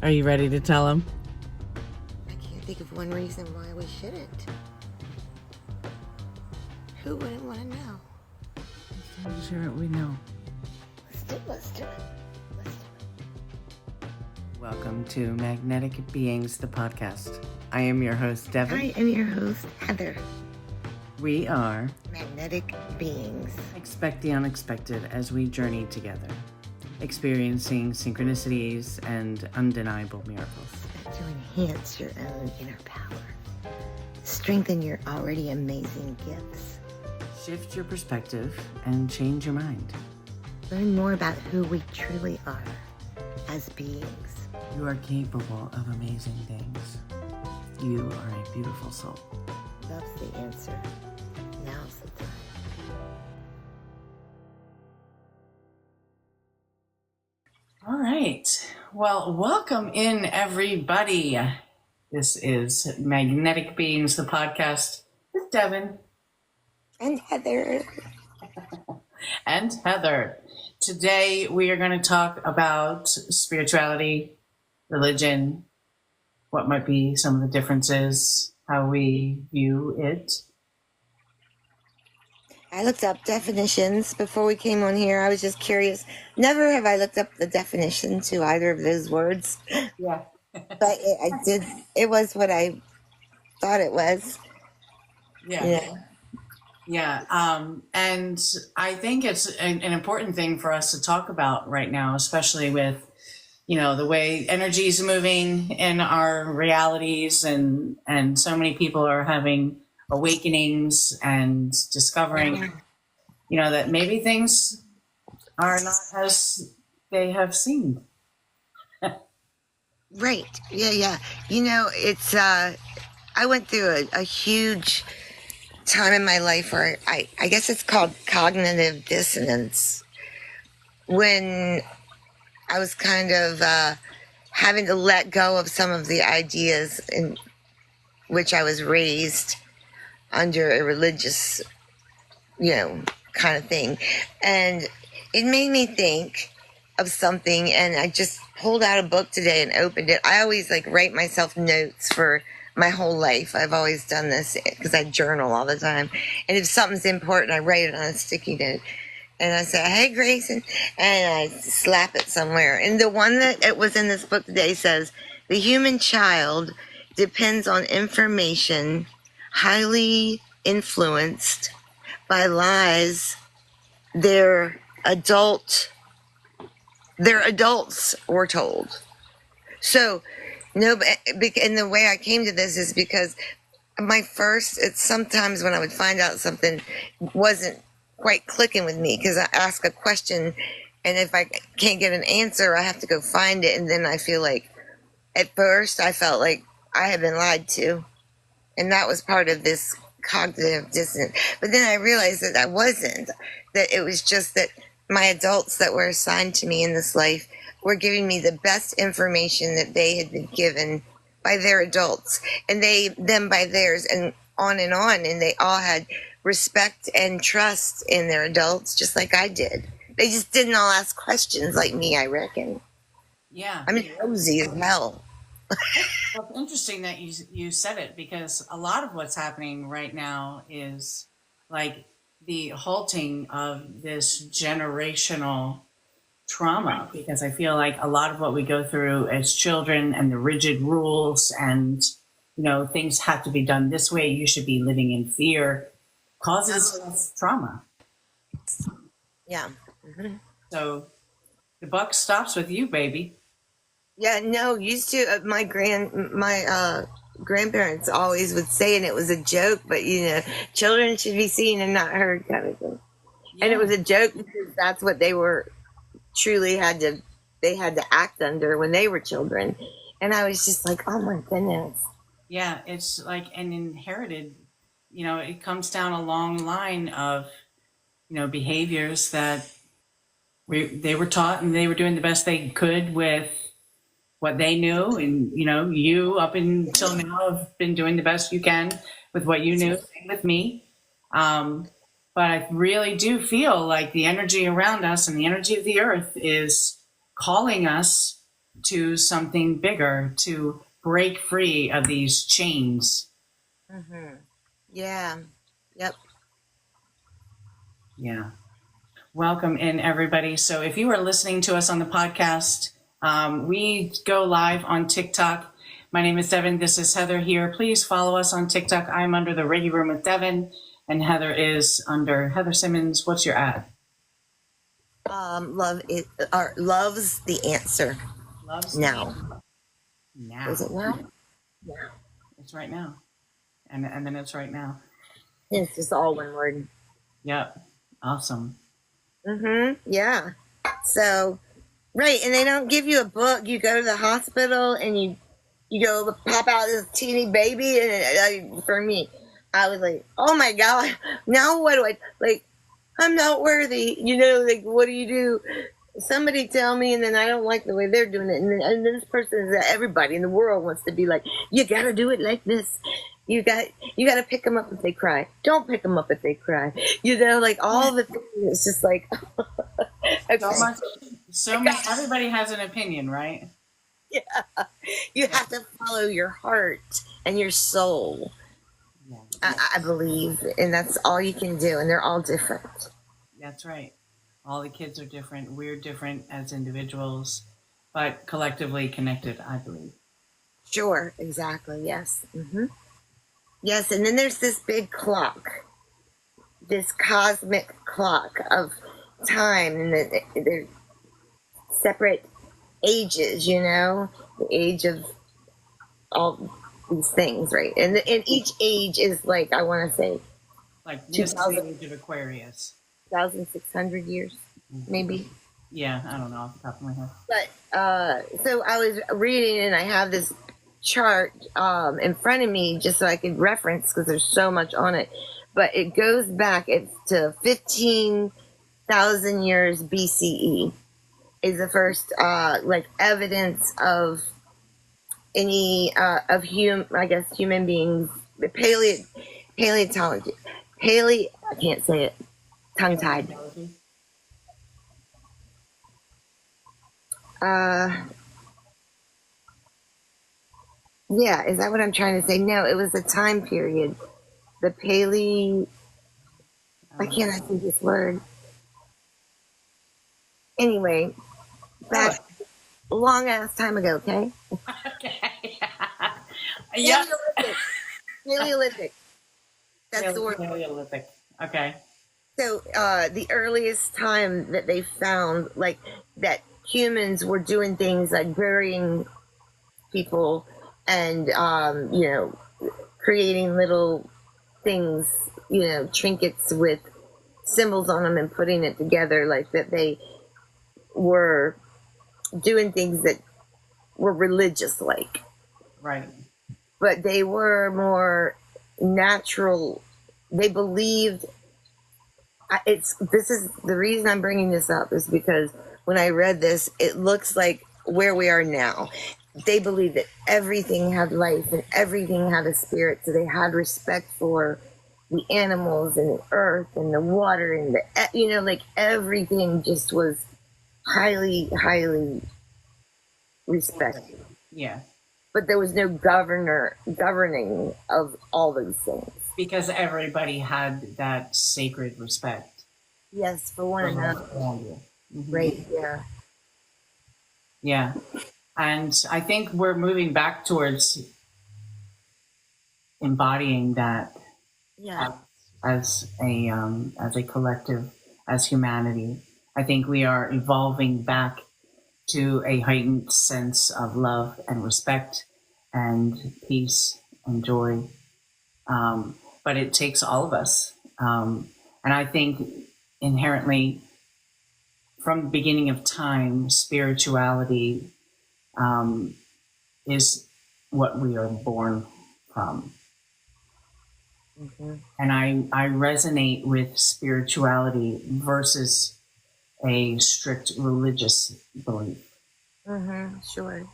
Are you ready to tell them? I can't think of one reason why we shouldn't. Who wouldn't want to know? Sure, we know. Let's do it. Welcome to Magnetic Beings, the podcast. I am your host, Devin. I am your host, Heather. We are Magnetic Beings. Expect the unexpected as we journey together, experiencing synchronicities and undeniable miracles. To enhance your own inner power. Strengthen your already amazing gifts. Shift your perspective and change your mind. Learn more about who we truly are as beings. You are capable of amazing things. You are a beautiful soul. Love's the answer. Now's the time. All right. Well, welcome in, everybody. This is Magnetic Beings, the podcast with Devin And Heather. and Heather. Today, we are going to talk about spirituality, religion, what might be some of the differences, how we view it. I looked up definitions before we came on here. I was just curious. Never have I looked up the definition to either of those words. Yeah. But I did. It was what I thought it was. Yeah. Yeah. Yeah. And I think it's an important thing for us to talk about right now, especially with, the way energy is moving in our realities, and so many people are having awakenings and discovering, that maybe things are not as they have seemed. Right. Yeah. It's, I went through a huge time in my life where I guess it's called cognitive dissonance, when I was kind of having to let go of some of the ideas in which I was raised under a religious, kind of thing. And it made me think of something, and I just pulled out a book today and opened it. I always write myself notes for my whole life. I've always done this because I journal all the time. And if something's important, I write it on a sticky note. And I say, "Hey, Grayson," and I slap it somewhere. And the one that it was in this book today says, "The human child depends on information highly influenced by lies their adults were told." So, no, and the way I came to this is because it's sometimes when I would find out something wasn't quite clicking with me, because I ask a question, and if I can't get an answer, I have to go find it. And then I feel like, at first, I felt like I had been lied to. And that was part of this cognitive dissonance. But then I realized that I wasn't, that it was just that my adults that were assigned to me in this life were giving me the best information that they had been given by their adults, and them by theirs, and on, and they all had respect and trust in their adults, just like I did. They just didn't all ask questions like me, I reckon. Yeah. I'm nosy as hell. Well, it's interesting that you said it, because a lot of what's happening right now is like the halting of this generational trauma, because I feel like a lot of what we go through as children, and the rigid rules, and things have to be done this way, you should be living in fear, causes trauma. Yeah. Mm-hmm. So the buck stops with you, baby. Yeah, no, used to my grandparents always would say, and it was a joke, but children should be seen and not heard, kind of thing. Yeah. And it was a joke because that's what they were truly had to act under when they were children. And I was just like, oh my goodness. Yeah, it's like an inherited, it comes down a long line of, behaviors that they were taught, and they were doing the best they could with what they knew. And, you up until now have been doing the best you can with what you knew. Same with me. But I really do feel like the energy around us and the energy of the earth is calling us to something bigger, to break free of these chains. Mm-hmm. Yeah. Yep. Yeah. Welcome in, everybody. So if you are listening to us on the podcast, we go live on TikTok. My name is Devin. This is Heather here. Please follow us on TikTok. I'm under the Reiki Room with Devin, and Heather is under Heather Simmons. What's your ad? Love it. Love's the answer. Loves Now. now. Is it now? Now. It's right now. And then it's right now. It's just all one word. Yep. Awesome. Yeah. So, right, and they don't give you a book. You go to the hospital and you go pop out this teeny baby, and for me, I was like, oh my god, now what do I like? I'm not worthy. Like what do you do? Somebody tell me, and then I don't like the way they're doing it, and this person is everybody in the world wants to be like, you got to do it like this. You got to pick them up if they cry. Don't pick them up if they cry. Like all the things. It's just like okay. So much. Everybody has an opinion, right? Yeah, you have to follow your heart and your soul. Yeah. I believe, and that's all you can do. And they're all different. That's right. All the kids are different. We're different as individuals, but collectively connected, I believe. Sure, exactly. Yes. Yes, and then there's this big clock, this cosmic clock of time, and they're separate ages. The age of all these things, right? And each age is like, I want to say, like this is the age of Aquarius. 2,600 years, maybe. Yeah, I don't know off the top of my head. But so I was reading, and I have this chart in front of me just so I could reference because there's so much on it. But it goes back. It's to 15,000 years BCE is the first evidence of any human beings. The paleontology. I can't say it. Tongue tied. Yeah, is that what I'm trying to say? No, it was the time period. The why can't I say this word? Anyway, back a long ass time ago, okay? Okay. Yeah. Paleolithic. That's the word. Paleolithic. Okay. So the earliest time that they found, like, that humans were doing things like burying people and, creating little things, trinkets with symbols on them and putting it together, like that they were doing things that were religious like. Right. But they were more natural. They believed this is the reason I'm bringing this up is because when I read this, it looks like where we are now. They believed that everything had life and everything had a spirit, so they had respect for the animals and the earth and the water and like everything just was highly, highly respected. Yeah. But there was no governing of all those things. Because everybody had that sacred respect. Yes, for one another. Mm-hmm. Right, yeah. Yeah. And I think we're moving back towards embodying that as a collective, as humanity. I think we are evolving back to a heightened sense of love and respect and peace and joy. But it takes all of us. And I think inherently, from the beginning of time, spirituality is what we are born from. Mm-hmm. And I resonate with spirituality versus a strict religious belief. Mm-hmm, sure.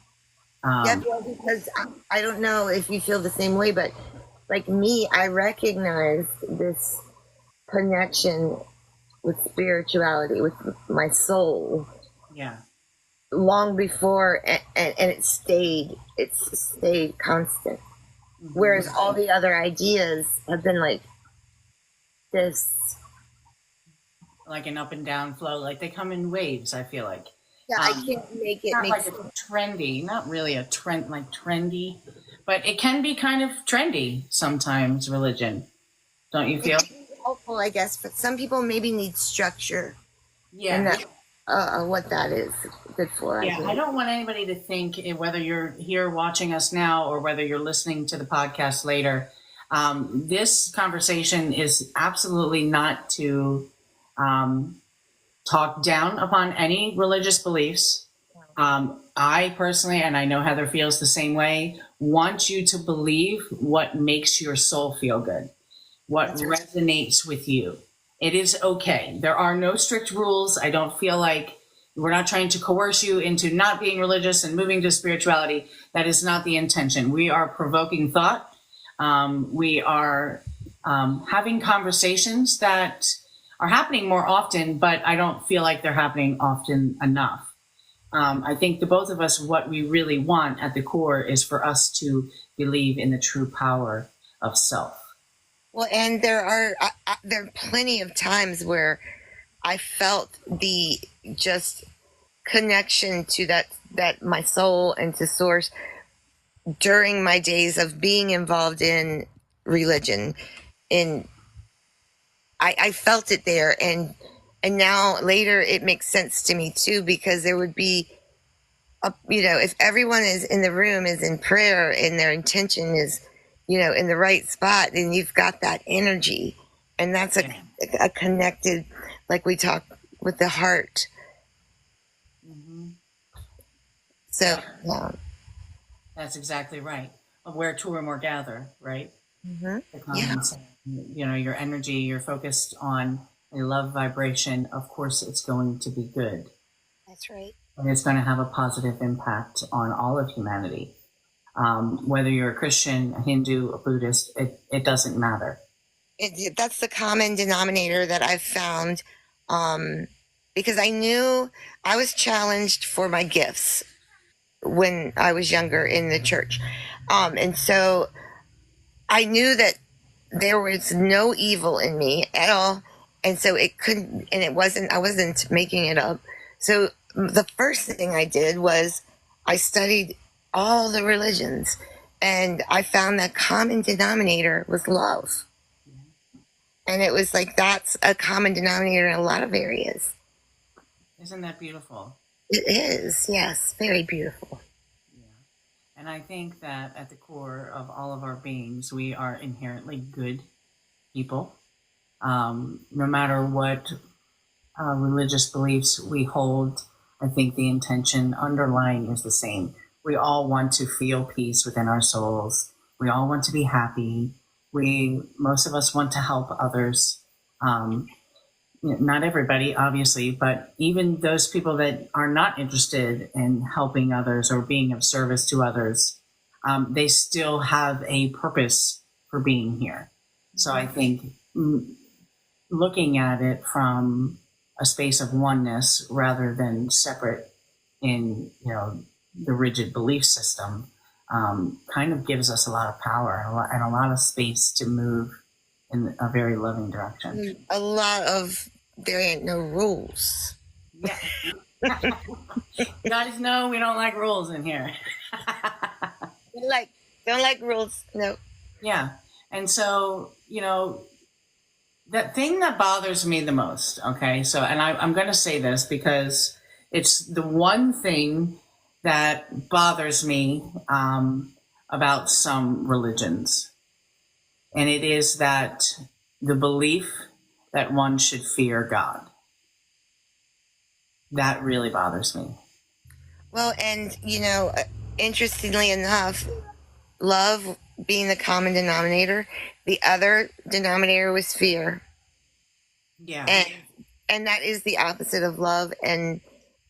Because I don't know if you feel the same way, but like me, I recognize this connection with spirituality, with my soul. Yeah. long before, and it's stayed constant. Hmm. Whereas all the other ideas have been like this. Like an up and down flow, like they come in waves, I feel like. Yeah, I can't make it Not make like a sense. trendy, not really a trend, like trendy, but it can be kind of trendy sometimes, religion. Don't you It feel? can be helpful, I guess, but some people maybe need structure, and Yeah. that what that is good for, I Yeah, I think. don't want anybody to think whether you're here watching us now or whether you're listening to the podcast later. This conversation is absolutely not to um, talk down upon any religious beliefs. I personally, and I know Heather feels the same way, want you to believe what makes your soul feel good, what That's right. resonates with you. It is okay. There are no strict rules. I don't feel like we're not trying to coerce you into not being religious and moving to spirituality. That is not the intention. We are provoking thought. We are having conversations that are happening more often, but I don't feel like they're happening often enough. I think the both of us, what we really want at the core is for us to believe in the true power of self. Well, and there are plenty of times where I felt the just connection to that my soul and to source during my days of being involved in religion. And I felt it there, and now later it makes sense to me too, because there would be if everyone is in the room is in prayer and their intention is in the right spot, then you've got that energy, and that's a, Yeah. a connected, like we talk with the heart. Hmm. So Yeah, yeah. that's exactly right. Where two or more gather, right? Hmm. The Yeah, common sense. Your energy, you're focused on a love vibration. Of course, it's going to be good. that's right. And it's going to have a positive impact on all of humanity. Whether you're a Christian, a Hindu, a Buddhist, it doesn't matter. That's the common denominator that I've found, um, because I knew I was challenged for my gifts when I was younger in the church, and so I knew that there was no evil in me at all, and so it couldn't, and it wasn't. I wasn't making it up. So the first thing I did was I studied all the religions, and I found that common denominator was love. And it was like that's a common denominator in a lot of areas. Isn't that beautiful? It is, yes, very beautiful. Yeah. And I think that at the core of all of our beings, we are inherently good people. No matter what religious beliefs we hold, I think the intention underlying is the same. We all want to feel peace within our souls. We all want to be happy. Most of us want to help others. Um, Not everybody, obviously, but even those people that are not interested in helping others or being of service to others, they still have a purpose for being here. So I think looking at it from a space of oneness rather than separate in the rigid belief system kind of gives us a lot of power and a lot of space to move in a very loving direction. A lot of there ain't no rules. Yeah. Guys know we don't like rules in here. Like don't like rules. No. Yeah. And so, that thing that bothers me the most, okay? So, and I'm going to say this because it's the one thing that bothers me about some religions. And it is that the belief that one should fear God. That really bothers me. Well, and interestingly enough, love being the common denominator, the other denominator was fear, Yeah. and that is the opposite of love, and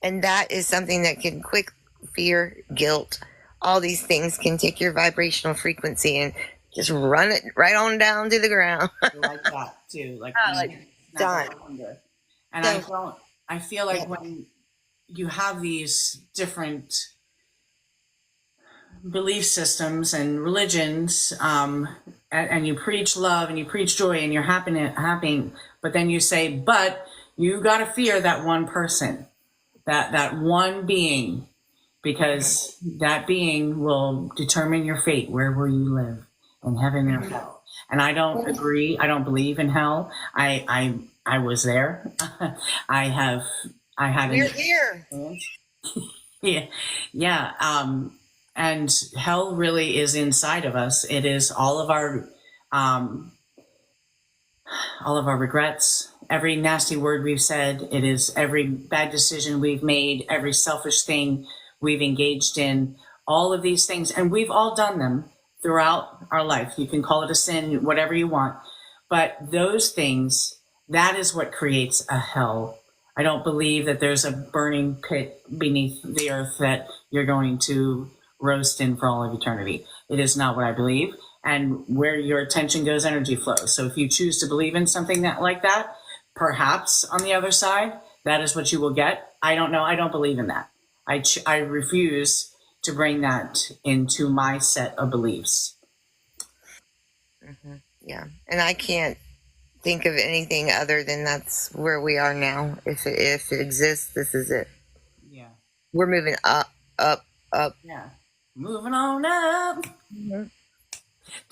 that is something that can quick fear, guilt, all these things can take your vibrational frequency and just run it right on down to the ground. Like that too. Like, Like snap done. of a finger. And So I feel like yeah. you have these different belief systems and religions, and you preach love and you preach joy and you're happy, but then you say, but you got to fear that one person, that one being, because that being will determine your fate. Where will you live, in heaven or hell? And I don't agree. I don't believe in hell. I was there. I had We're here. yeah, yeah. And hell really is inside of us. It is um, all of our regrets, every nasty word we've said. It is every bad decision we've made, every selfish thing we've engaged in, all of these things. And we've all done them throughout our life. You can call it a sin, whatever you want. But those things, that is what creates a hell. I don't believe that there's a burning pit beneath the earth that you're going to roast in for all of eternity. It is not what I believe. And where your attention goes, energy flows. So if you choose to believe in something like that, perhaps on the other side, that is what you will get. I don't know. I don't believe in that. I refuse to bring that into my set of beliefs. Yeah. And I can't think of anything other than that's where we are now. If it exists, this is it. Yeah. We're moving up, up, up. Yeah. Moving on up.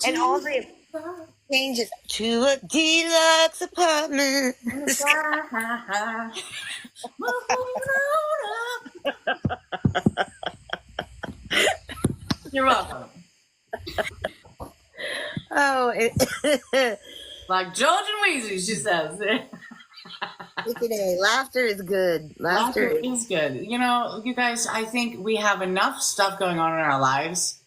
And all the changes to a deluxe apartment. You're welcome. Oh, Like George and Weezy, she says. laughter is good. Laughter is good. You know, you guys, I think we have enough stuff going on in our lives,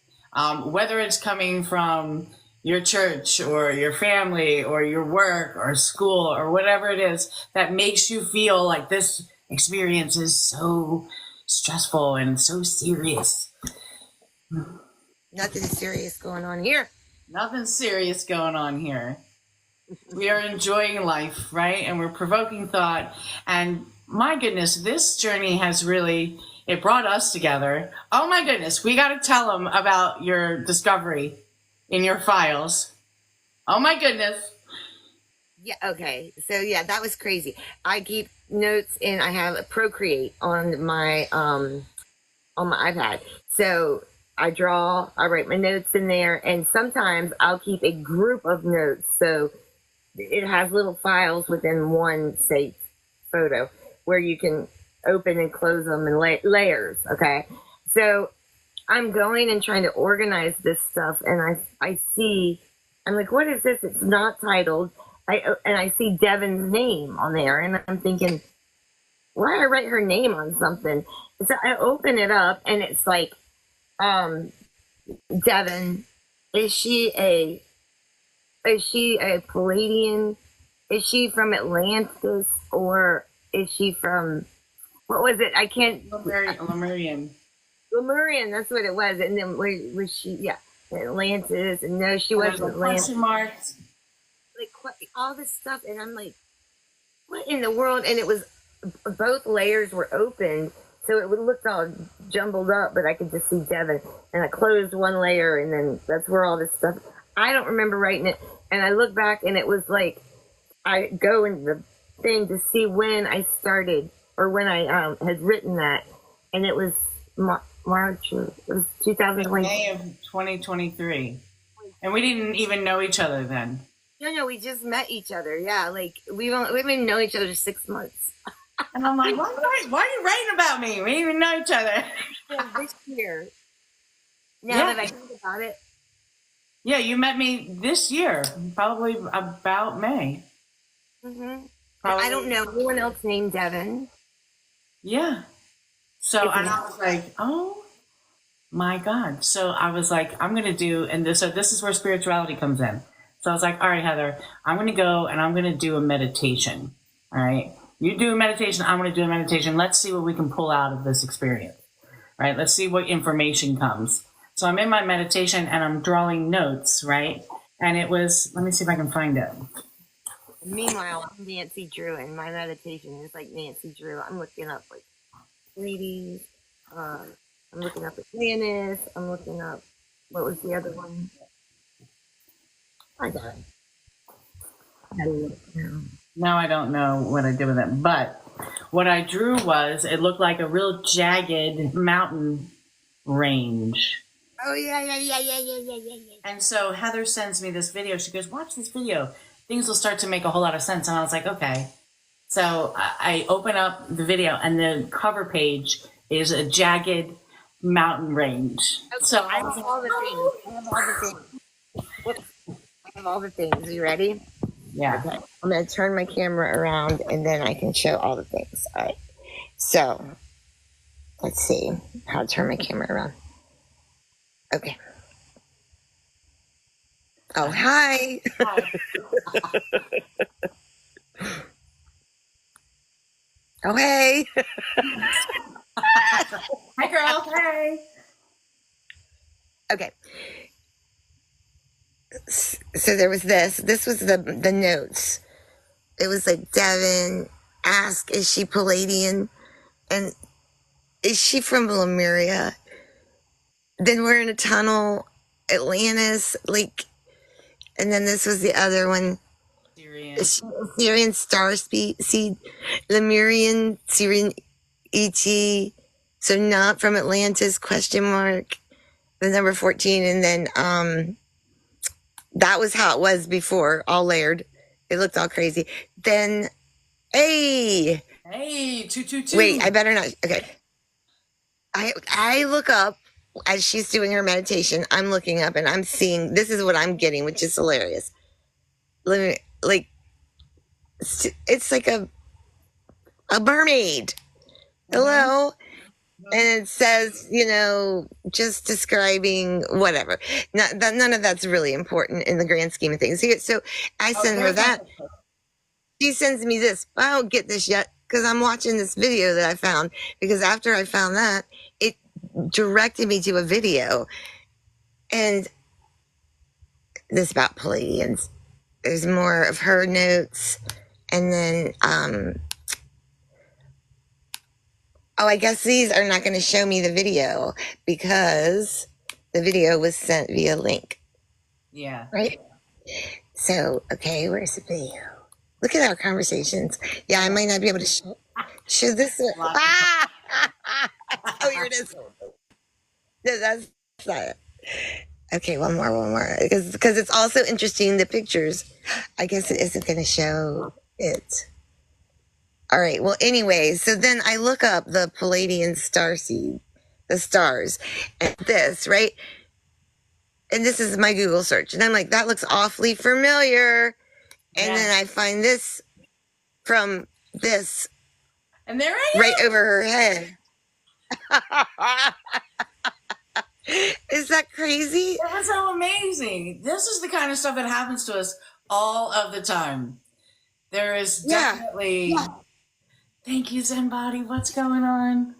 whether it's coming from your church or your family or your work or school or whatever it is that makes you feel like this experience is so stressful and so serious. Nothing serious going on here. Nothing serious going on here. We are enjoying life, right? And we're provoking thought. And my goodness, this journey has really, it brought us together. Oh my goodness, we got to tell them about your discovery in your files. Oh my goodness. Yeah, okay. So yeah, that was crazy. I keep notes and I have a Procreate on my iPad. So I draw, I write my notes in there, and sometimes I'll keep a group of notes. So it has little files within one, say, photo where you can open and close them in layers. Okay. So I'm going and trying to organize this stuff, and I see, I'm like, what is this? It's not titled. I see Devin's name on there, and I'm thinking, why did I write her name on something? So I open it up, and it's like, Devin, is she a Palladian? Is she from Atlantis, or is she from, what was it? I can't. Lemurian. Lemurian, that's what it was. And then was she? Yeah, Atlantis. And no, she wasn't Atlantis. Question marks. Like all this stuff, and I'm like, what in the world? And it was, both layers were opened, so it looked all jumbled up, but I could just see Devin. And I closed one layer, and then that's where all this stuff. I don't remember writing it, and I look back, and it was like, I go in the thing to see when I started, or when I had written that, and it was March, it was 2020. May of 2023. And we didn't even know each other then. No, we just met each other. Yeah, like we've been knowing each other 6 months. And I'm like, why are you writing about me? We didn't even know each other. Yeah, this year. Now that I think about it. Yeah, you met me this year, probably about May. Mm-hmm. I don't know anyone else named Devin. Yeah. So, and I was like, oh my God. So I was like, I'm going to do, and this is where spirituality comes in. So I was like, all right, Heather, I'm going to go and I'm going to do a meditation. All right. You do a meditation. I'm going to do a meditation. Let's see what we can pull out of this experience. Right. Let's see what information comes. So I'm in my meditation and I'm drawing notes. Right. And it was, let me see if I can find it. Meanwhile, I'm Nancy Drew, and my meditation is like Nancy Drew. I'm looking up like ladies. I'm looking up Atlantis. I'm looking up, what was the other one? I got it. I gotta look now. Now I don't know what I did with it, but what I drew was it looked like a real jagged mountain range. Oh yeah. And so Heather sends me this video. She goes, watch this video. Things will start to make a whole lot of sense. And I was like, okay. So I open up the video, and the cover page is a jagged mountain range. Okay, So I I was have like, all the things. I have all the things. Whoops. I have all the things. Are you ready? yeah. Okay. I'm gonna turn my camera around and then I can show all the things. All right. So let's see how to turn my camera around. Okay. Oh, hi. Oh, hey. Hi, girl. Hey. Okay. So there was this. This was the notes. It was like, Devin, ask, is she Palladian? And is she from Lemuria? Then we're in a tunnel, Atlantis, like, and then this was the other one. Syrian. Syrian star seed, Lemurian, Syrian ET. So not from Atlantis, question mark. The number 14. And then that was how it was before, all layered. It looked all crazy. Then, hey, 222. wait, I better not. Okay. I look up as she's doing her meditation. I'm looking up and I'm seeing, this is what I'm getting, which is hilarious. Like, it's like a mermaid. Hello. And it says, just describing whatever. None of that's really important in the grand scheme of things. So I send her that. She sends me this. I don't get this yet because I'm watching this video that I found. Because after I found that, it directed me to a video. And this about Palladians. There's more of her notes. And then, I guess these are not going to show me the video because the video was sent via link. Yeah. Right? So, okay, where's the video? Look at our conversations. Yeah, I might not be able to show this. Oh, here it is. No, that's not it. Okay, one more. Because it's also interesting, the pictures. I guess it isn't going to show it. All right. Well, anyway, so then I look up the Palladian starseed, the stars, and this, right? And this is my Google search. And I'm like, that looks awfully familiar. And then I find this from this. And there right over her head. Is that crazy? That's so amazing. This is the kind of stuff that happens to us all of the time. There is definitely... Yeah. Thank you, Zen Body. What's going on?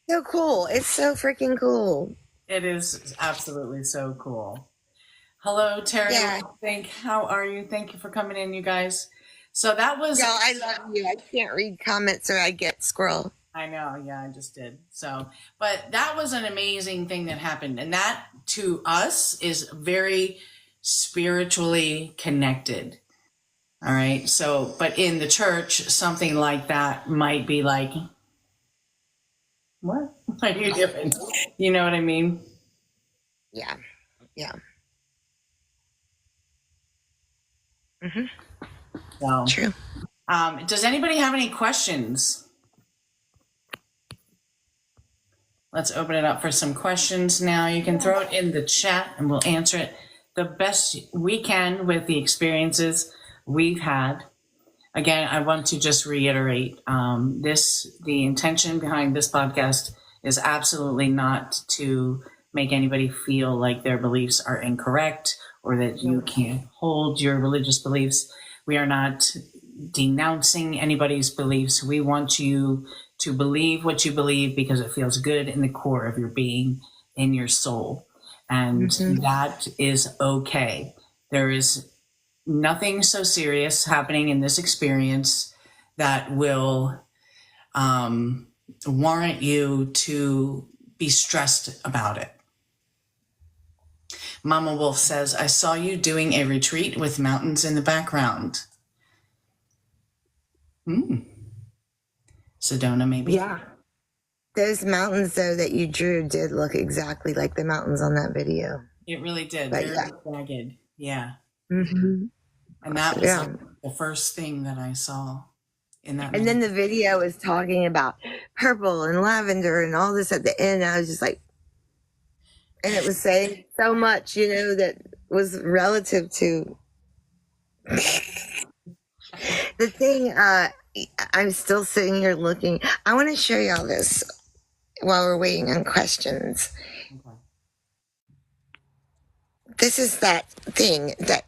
So cool. It's so freaking cool. It is absolutely so cool. Hello, Terry. Yeah. How are you? Thank you for coming in, you guys. So that was... Y'all, I love you. I can't read comments or I get squirrel. I know. Yeah, I just did. So, but that was an amazing thing that happened. And that, to us, is very spiritually connected. All right. So, but in the church, something like that might be like, what are you doing? You know what I mean? Yeah. Yeah. Mm-hmm. So, true. Does anybody have any questions? Let's open it up for some questions now. You can throw it in the chat and we'll answer it the best we can with the experiences we've had. Again, I want to just reiterate the intention behind this podcast is absolutely not to make anybody feel like their beliefs are incorrect or that you can't hold your religious beliefs. We are not denouncing anybody's beliefs. We want you to believe what you believe because it feels good in the core of your being, in your soul. And that is okay. There is nothing so serious happening in this experience that will warrant you to be stressed about it. Mama Wolf says, I saw you doing a retreat with mountains in the background. Sedona, maybe? Yeah. Those mountains, though, that you drew did look exactly like the mountains on that video. It really did. But Very yeah. jagged. Yeah. Mm-hmm. And that was Yeah. like the first thing that I saw in that. And then the video was talking about purple and lavender and all this at the end. I was just like, and it was saying so much, you know, that was relative to the thing. I'm still sitting here looking. I want to show y'all this while we're waiting on questions. Okay. This is that thing that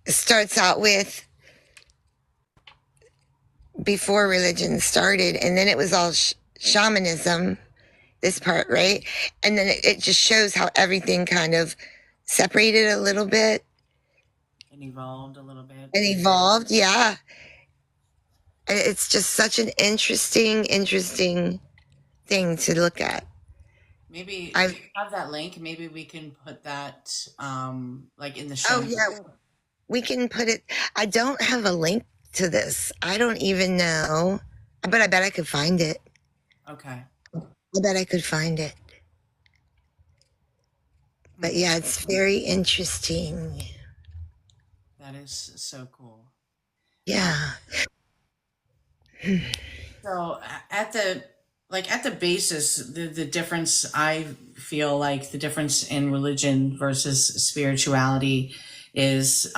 starts out with before religion started, and then it was all shamanism, this part, right? And then it just shows how everything kind of separated a little bit And evolved a little bit. and evolved. Yeah. And it's just such an interesting thing to look at. Maybe I if you have that link. Maybe we can put that like in the show. Oh yeah, we can put it. I don't have a link to this. I don't even know, but I bet I could find it. Okay. I bet I could find it. But yeah, it's very interesting. That is so cool. Yeah. So at the basis, the difference, I feel like the difference in religion versus spirituality is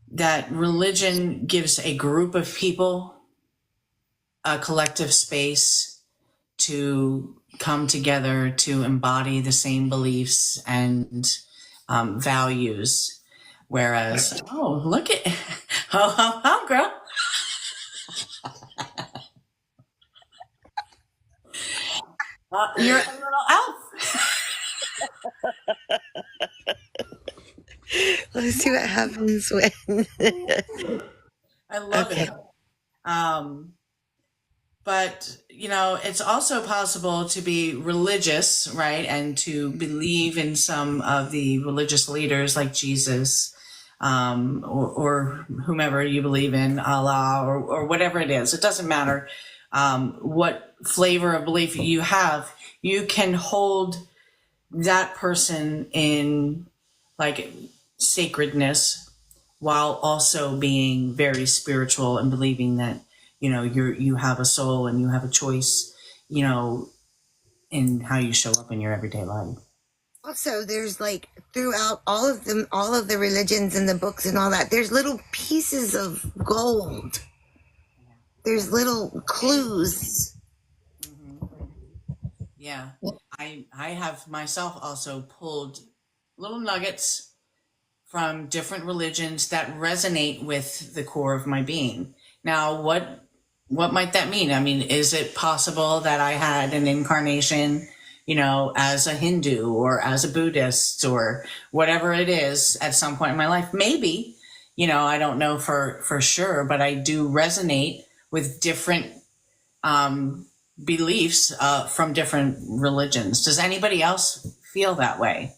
that religion gives a group of people a collective space to come together to embody the same beliefs and values. Whereas, oh, look at, oh, girl. You're a little elf. Let's see what happens when. I love Okay. it. But, you know, it's also possible to be religious, right? And to believe in some of the religious leaders like Jesus, or whomever you believe in, Allah, or whatever it is. It doesn't matter what flavor of belief you have. You can hold that person in like sacredness while also being very spiritual and believing that, you know, you have a soul and you have a choice, you know, in how you show up in your everyday life. Also, there's like throughout all of them, all of the religions and the books and all that, there's little pieces of gold. There's little clues. Yeah, I have myself also pulled little nuggets from different religions that resonate with the core of my being. Now, what might that mean? I mean, is it possible that I had an incarnation, you know, as a Hindu or as a Buddhist or whatever it is at some point in my life? Maybe, you know, I don't know for sure, but I do resonate with different beliefs from different religions. Does anybody else feel that way?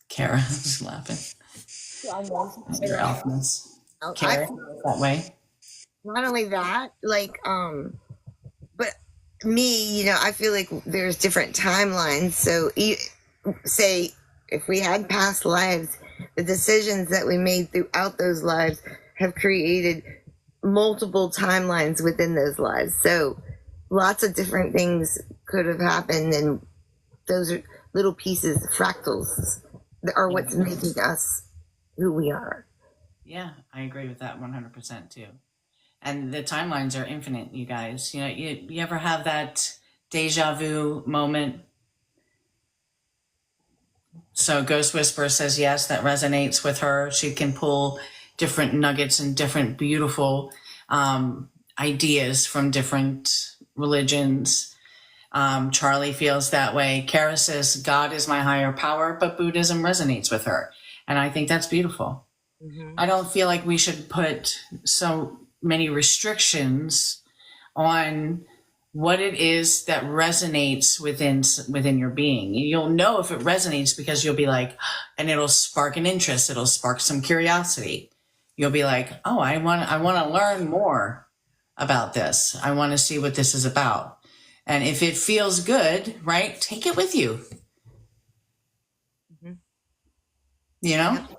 Kara is laughing. Your elfness. Kara, that way. Not only that, like, but me, you know, I feel like there's different timelines. So, say if we had past lives, the decisions that we made throughout those lives have created multiple timelines within those lives. So, lots of different things could have happened, and those are little pieces, fractals, that are what's making us who we are. Yeah, I agree with that 100% too. And the timelines are infinite, you guys. You know, you ever have that deja vu moment? So Ghost Whisperer says yes, that resonates with her. She can pull different nuggets and different beautiful ideas from different religions. Charlie feels that way. Kara says God is my higher power, but Buddhism resonates with her. And I think that's beautiful. Hmm. I don't feel like we should put so many restrictions on what it is that resonates within your being. You'll know if it resonates because you'll be like, and it'll spark an interest. It'll spark some curiosity. You'll be like, oh, I want to learn more about this. I want to see what this is about. And if it feels good, right, take it with you. Hmm. You know, Yep.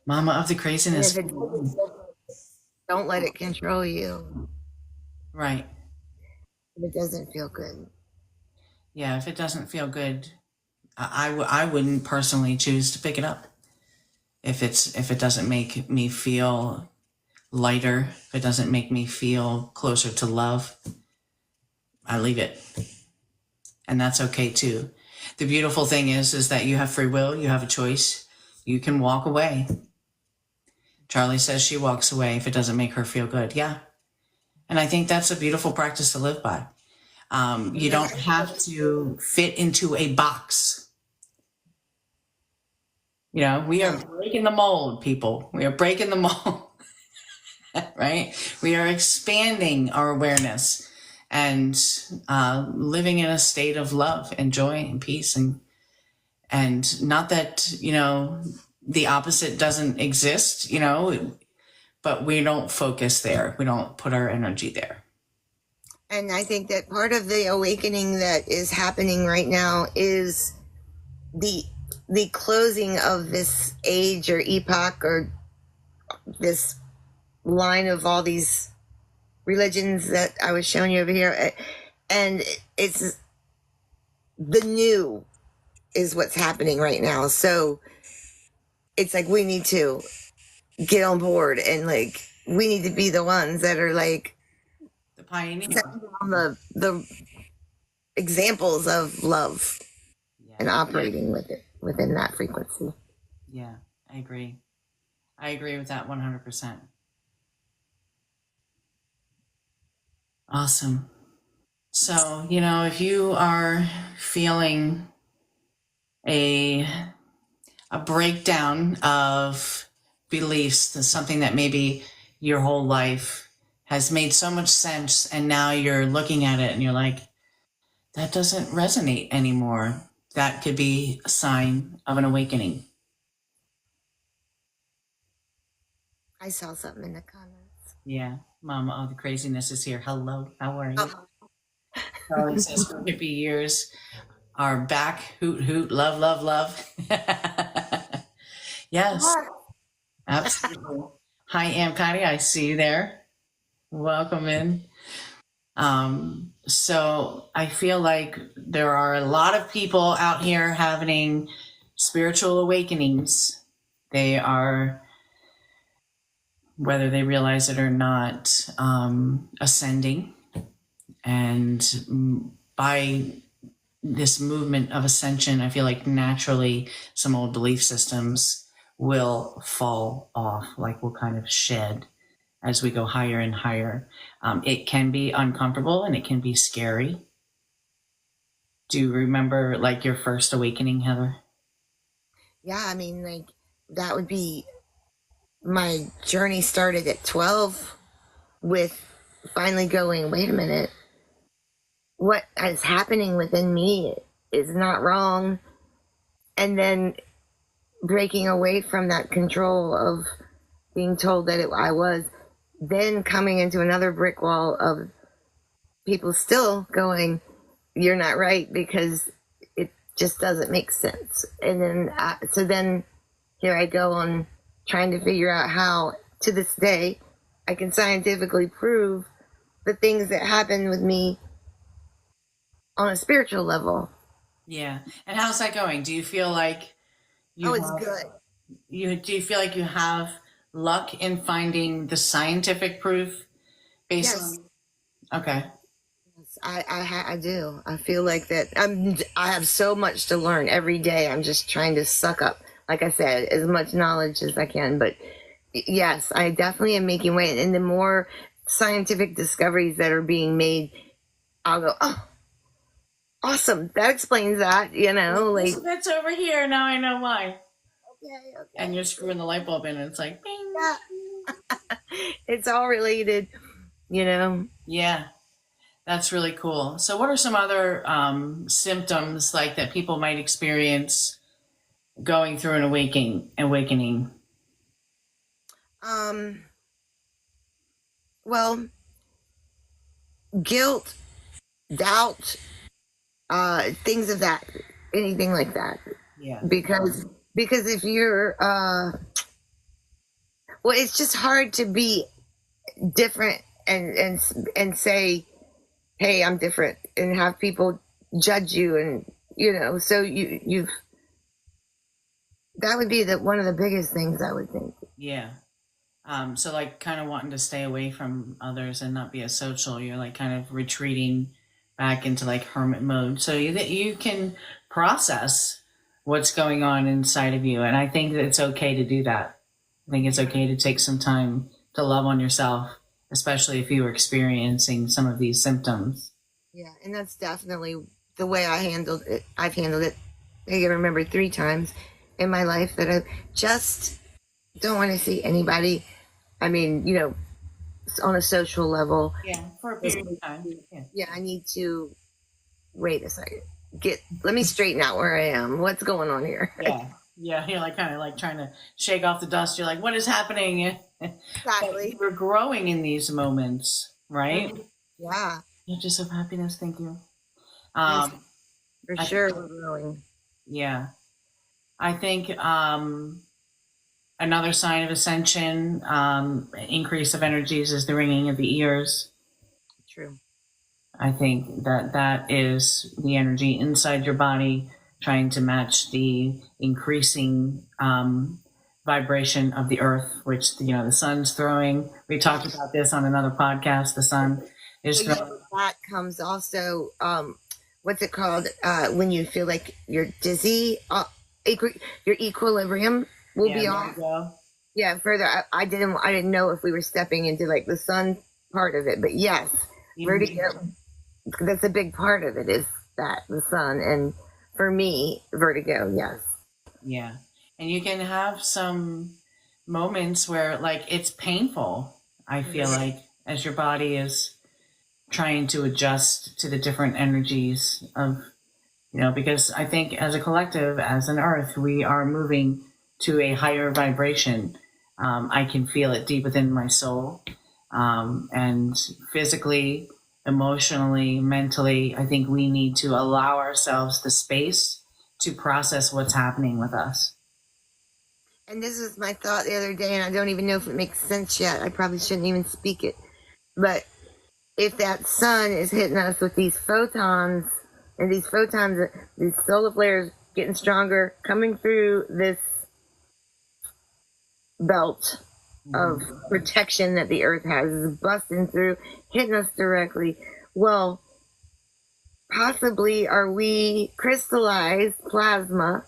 Mama of the And craziness. if it don't let it control you Right. if it doesn't feel good. Yeah. If it doesn't feel good, I wouldn't personally choose to pick it up. If it doesn't make me feel lighter, if it doesn't make me feel closer to love, I leave it. And that's okay too. The beautiful thing is that you have free will, you have a choice. You can walk away. Charlie says she walks away if it doesn't make her feel good. Yeah. And I think that's a beautiful practice to live by. You don't have to fit into a box. You know, we are breaking the mold, people. We are breaking the mold, right? We are expanding our awareness and living in a state of love and joy and peace. And not that, the opposite doesn't exist, but we don't focus there. We don't put our energy there. And I think that part of the awakening that is happening right now is the the closing of this age or epoch or this line of all these religions that I was showing you over here. And it's the new is what's happening right now. So it's like we need to get on board and like we need to be the ones that are like The pioneer. on the examples of love and Yeah. operating with it within that frequency. Yeah, I agree. I agree with that 100%. Awesome. So, if you are feeling a breakdown of beliefs, that's something that maybe your whole life has made so much sense, and now you're looking at it and you're like, that doesn't resonate anymore. That could be a sign of an awakening. I saw something in the comments. Yeah, Mama, all the craziness is here. Hello, how are you? Oh, Charlie says for hippie years are back. Hoot, hoot, love, love, love. Yes, absolutely. Hi, Am Connie. I see you there. Welcome in. So I feel like there are a lot of people out here having spiritual awakenings. They are, whether they realize it or not, ascending. And by this movement of ascension, I feel like naturally some old belief systems will fall off, like we'll kind of shed as we go higher and higher. It can be uncomfortable and it can be scary. Do you remember like your first awakening, Heather? yeah, I mean, like that would be my journey started at 12 with finally going, wait a minute, what is happening within me is not wrong. And then breaking away from that control of being told that I was, then coming into another brick wall of people still going, you're not right because it just doesn't make sense. And then, so then here I go on trying to figure out how, to this day, I can scientifically prove the things that happen with me on a spiritual level. Yeah. And how's that going? Do you feel like Oh, you it's have, good. do you feel like you have luck in finding the scientific proof based Yes. on? Okay. I do. I feel like that I have so much to learn every day. I'm just trying to suck up, like I said, as much knowledge as I can. But yes, I definitely am making way. And the more scientific discoveries that are being made, I'll go, oh, awesome. That explains that, like, That's over here. Now I know why. Okay. And you're screwing the light bulb in, and it's like, bing. Yeah. It's all related, you know. Yeah, that's really cool. So, what are some other symptoms like that people might experience going through an awakening? Um, well, guilt, doubt, things of that, anything like that. Yeah, Because if you're, well, it's just hard to be different and say, hey, I'm different, and have people judge you, and so you've that would be one of the biggest things, I would think. yeah. So like kind of wanting to stay away from others and not be as social. You're like kind of retreating back into like hermit mode, so you can process what's going on inside of you. And I think that it's okay to do that. I think it's okay to take some time to love on yourself, especially if you are experiencing some of these symptoms. Yeah, and that's definitely the way I handled it. I've handled it. I can remember 3 times in my life that I just don't want to see anybody. I mean, on a social level. Yeah, for a period of time. Yeah. Yeah, I need to wait a second. Let me straighten out where I am. What's going on here? Yeah. Yeah, you're like kind of like trying to shake off the dust. You're like, what is happening? Exactly. We're growing in these moments, right? Yeah, Images of happiness. Thank you. yes, for I- sure we're growing. Yeah. I think another sign of ascension, increase of energies, is the ringing of the ears. True. I think that is the energy inside your body trying to match the increasing vibration of the earth, which the sun's throwing. We talked about this on another podcast. The sun is So, throwing. that comes also. What's it called? When you feel like you're dizzy, your equilibrium will be there off. you go. Yeah, further. I didn't know if we were stepping into like the sun part of it, but yes, vertigo. That's a big part of it. Is that the sun? And for me, vertigo. Yes. Yeah. And you can have some moments where like it's painful, I feel like, as your body is trying to adjust to the different energies of, because I think as a collective, as an earth, we are moving to a higher vibration. I can feel it deep within my soul. And physically, emotionally, mentally, I think we need to allow ourselves the space to process what's happening with us. And this was my thought the other day, and I don't even know if it makes sense yet. I probably shouldn't even speak it. But if that sun is hitting us with these photons, and these solar flares getting stronger, coming through this belt of protection that the earth has, is busting through, hitting us directly. Well, possibly are we crystallized plasma,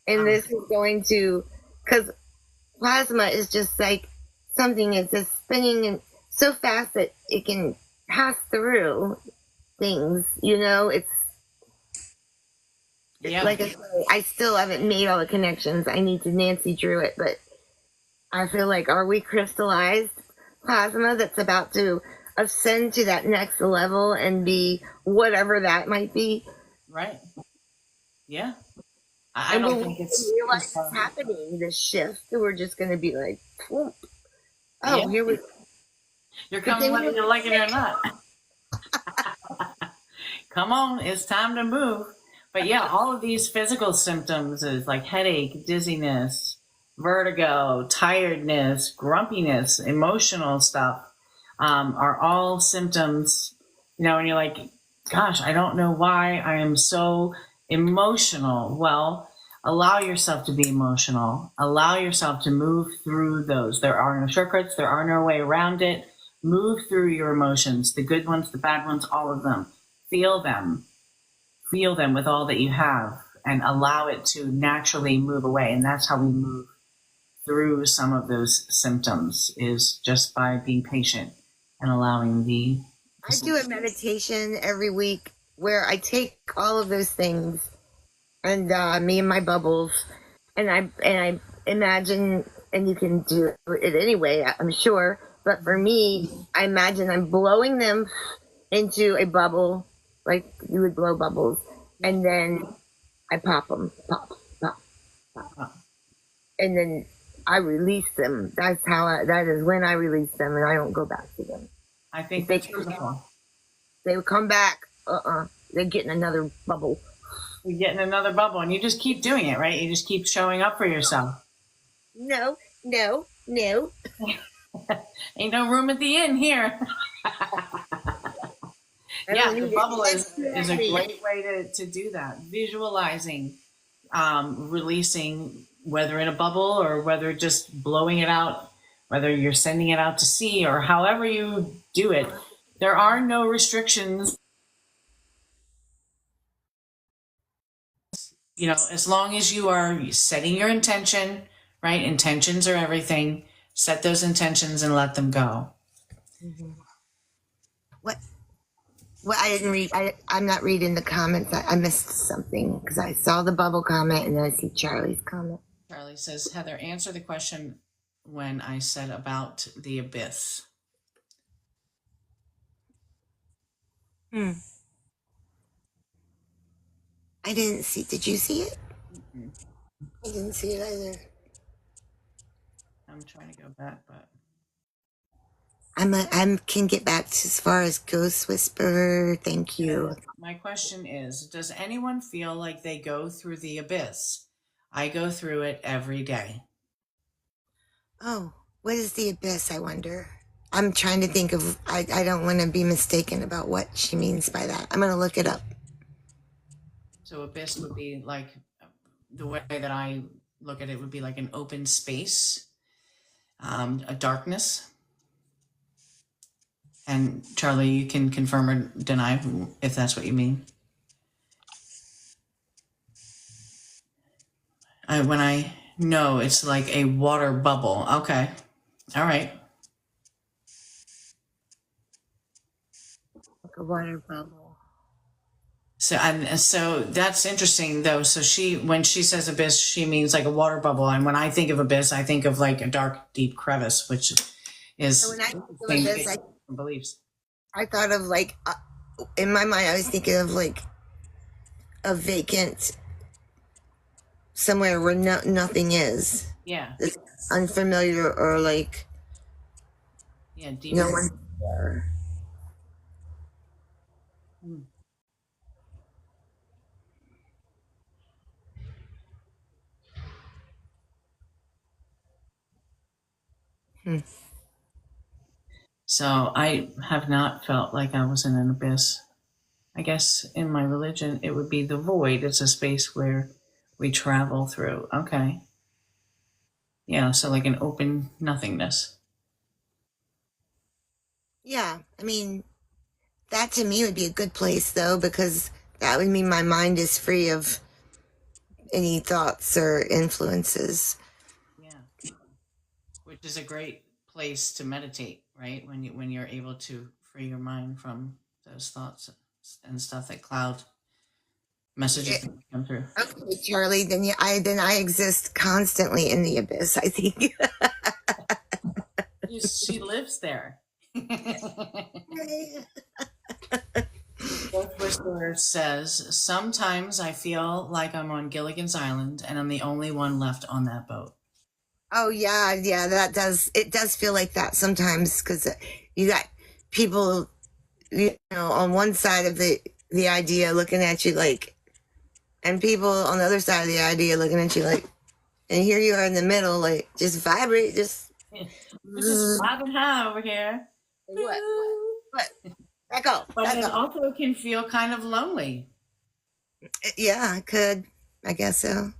and this is going to, because plasma is just like something that's just spinning and so fast that it can pass through things. It's Yeah. like I still haven't made all the connections. I need to Nancy Drew it, but I feel like, are we crystallized plasma that's about to ascend to that next level and be whatever that might be? Right. Yeah. I And don't when think we it's realize it's happening, this shift, we're just going to be like, whoop. Oh, Yeah. here we go. You're coming whether you like it or not. Come on, it's time to move. But yeah, all of these physical symptoms is like headache, dizziness, vertigo, tiredness, grumpiness, emotional stuff, are all symptoms, and you're like, gosh, I don't know why I am so emotional. Well, allow yourself to be emotional. Allow yourself to move through those. There are no shortcuts. There are no way around it. Move through your emotions, the good ones, the bad ones, all of them. Feel them. Feel them with all that you have, and allow it to naturally move away. And that's how we move through some of those symptoms, is just by being patient and allowing the. I do a meditation every week where I take all of those things and me and my bubbles, and I imagine, and you can do it anyway, I'm sure. But for me, I imagine I'm blowing them into a bubble, like you would blow bubbles, and then I pop them, pop, pop, pop, and then I release them. That's how. That is when I release them, and I don't go back to them. I think If they that's beautiful. they would come back. They're getting another bubble. You're getting another bubble, and you just keep doing it, right? You just keep showing up for yourself. No, no, no. Ain't no room at the inn here. Yeah, the bubble is a great way to do that. Visualizing, releasing, whether in a bubble or whether just blowing it out, whether you're sending it out to sea or however you do it. There are no restrictions. You know, as long as you are setting your intention, right? Intentions are everything. Set those intentions and let them go. What? Well, I didn't read. I'm not reading the comments. I missed something because I saw the bubble comment and then I see Charlie's comment. Charlie says, Heather, answer the question when I said about the abyss. I didn't see. Did you see it? Mm-hmm. I didn't see it either. I'm trying to go back, but I can get back to as far as Ghost Whisperer. Thank you. my question is, does anyone feel like they go through the abyss? I go through it every day. Oh, what is the abyss? I wonder. I'm trying to think of. I don't want to be mistaken about what she means by that. I'm gonna look it up. So abyss would be like, the way that I look at it would be like an open space, a darkness. And Charlie, you can confirm or deny if that's what you mean. When I know it's like a water bubble. Okay. All right. Like a water bubble. So that's interesting though. So when she says abyss, she means like a water bubble. And when I think of abyss, I think of like a dark, deep crevice, which is So when I think of abyss, beliefs. I thought of like, in my mind, I was thinking of like a vacant somewhere where nothing is. Yeah. It's unfamiliar or like Deep. no one there. So I have not felt like I was in an abyss. I guess in my religion, it would be the void. It's a space where we travel through. Okay. Yeah, so like an open nothingness. Yeah, I mean, that to me would be a good place though, because that would mean my mind is free of any thoughts or influences. Yeah. Which is a great place to meditate, right? When you're able to free your mind from those thoughts and stuff that cloud messages that come through. Okay, Charlie, then I exist constantly in the abyss, I think. She lives there. Ghost Whisperer says, sometimes I feel like I'm on Gilligan's Island and I'm the only one left on that boat. Oh yeah, it does feel like that sometimes because you got people, on one side of the idea looking at you like, and people on the other side of the idea looking at you like, and here you are in the middle, like just vibrate, just vibing high over here. What? Back up. But it also can feel kind of lonely. Yeah, I could. I guess so.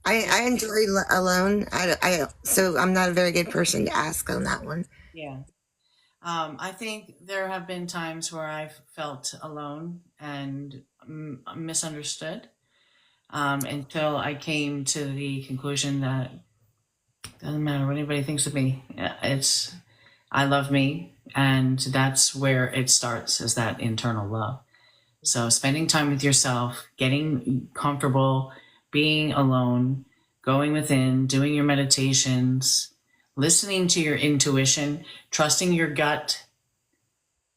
I enjoy alone. So I'm not a very good person to ask on that one. Yeah. I think there have been times where I've felt alone and misunderstood until I came to the conclusion that it doesn't matter what anybody thinks of me. I love me, and that's where it starts, is that internal love. So spending time with yourself, getting comfortable, being alone, going within, doing your meditations, listening to your intuition, trusting your gut,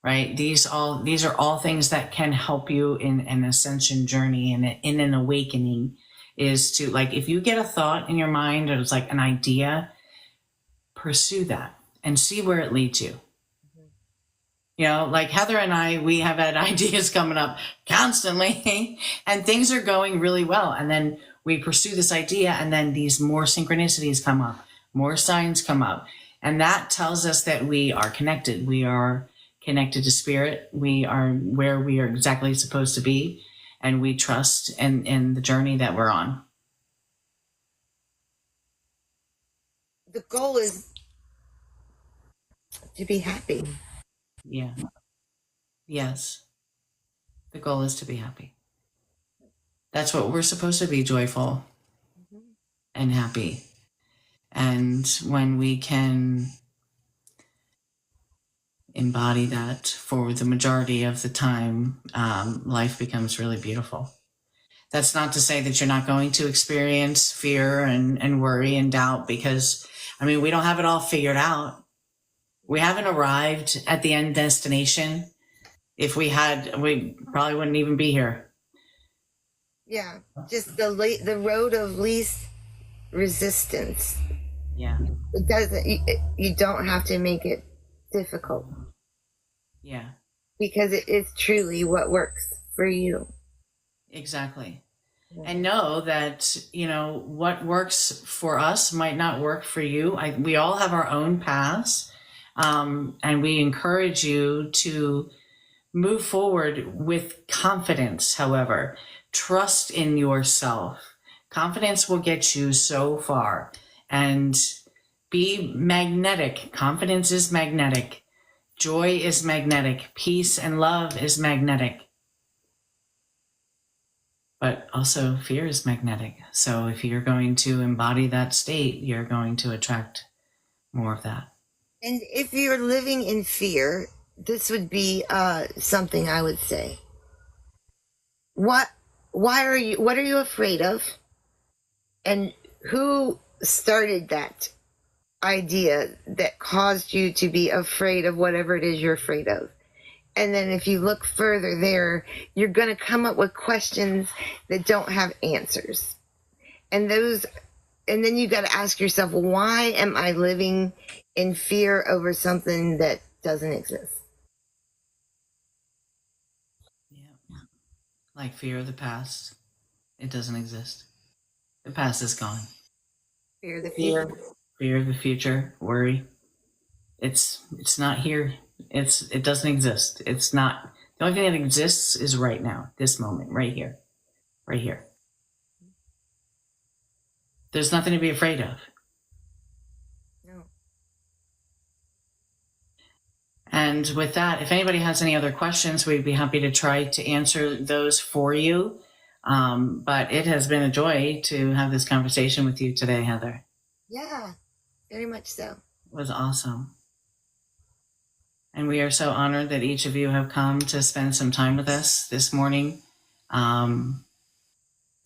right? These are all things that can help you in an ascension journey and in an awakening. Is to, like, if you get a thought in your mind or it's like an idea, pursue that and see where it leads you. You know, like Heather and I, we have had ideas coming up constantly and things are going really well. And then we pursue this idea and then these more synchronicities come up, more signs come up. And that tells us that we are connected. We are connected to spirit. We are where we are exactly supposed to be. And we trust in the journey that we're on. The goal is to be happy. Yeah. Yes. The goal is to be happy. That's what we're supposed to be, joyful and happy. And when we can embody that for the majority of the time, life becomes really beautiful. That's not to say that you're not going to experience fear and worry and doubt, because, I mean, we don't have it all figured out. We haven't arrived at the end destination. If we had, we probably wouldn't even be here. Yeah, just the road of least resistance. Yeah. It doesn't. You don't have to make it difficult. Yeah. Because it is truly what works for you. Exactly. And know that, you know, what works for us might not work for you. We all have our own paths. And we encourage you to move forward with confidence. However, trust in yourself. Confidence will get you so far. And be magnetic. Confidence is magnetic. Joy is magnetic. Peace and love is magnetic. But also fear is magnetic. So if you're going to embody that state, you're going to attract more of that. And if you're living in fear, this would be something I would say. What are you afraid of? And who started that idea that caused you to be afraid of whatever it is you're afraid of? And then if you look further there, you're going to come up with questions that don't have answers. And then you got to ask yourself, why am I living in fear over something that doesn't exist? Yeah. Like fear of the past. It doesn't exist. The past is gone. Fear of the future. Fear of the future. Worry. It's not here. It doesn't exist. It's not. The only thing that exists is right now, this moment, right here. Right here. There's nothing to be afraid of. No. And with that, if anybody has any other questions, we'd be happy to try to answer those for you. But it has been a joy to have this conversation with you today, Heather. Yeah, very much so. It was awesome. And we are so honored that each of you have come to spend some time with us this morning.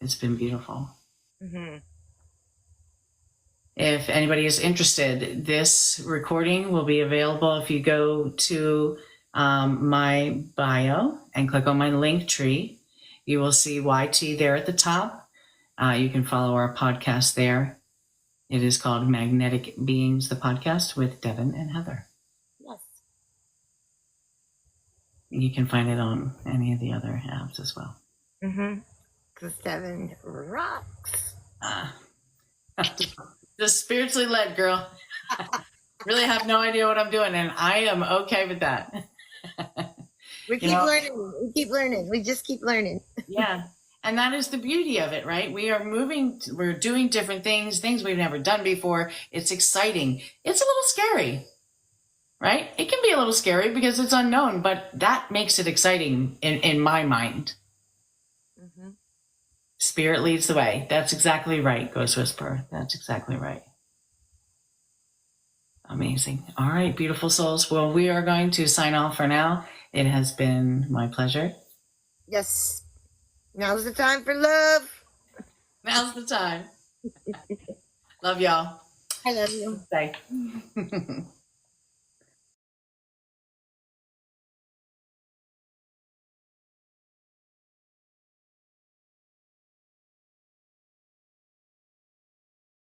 It's been beautiful. Mm-hmm. If anybody is interested, this recording will be available if you go to my bio and click on my link tree. You will see YT there at the top. You can follow our podcast there. It is called Magnetic Beings, the podcast with Devin and Heather. Yes. You can find it on any of the other apps as well. Mm-hmm. Because Devin rocks. Just spiritually led, girl. Really have no idea what I'm doing, and I am okay with that. We keep learning. We keep learning. We just keep learning. Yeah. And that is the beauty of it, right? We are moving, we're doing different things we've never done before. It's exciting. It's a little scary, right? It can be a little scary because it's unknown, but that makes it exciting in my mind. Mm-hmm. Spirit leads the way. That's exactly right, Ghost Whisperer. That's exactly right. Amazing. All right, beautiful souls. Well, we are going to sign off for now. It has been my pleasure. Yes. Now's the time for love. Now's the time. Love y'all. I love you. Bye.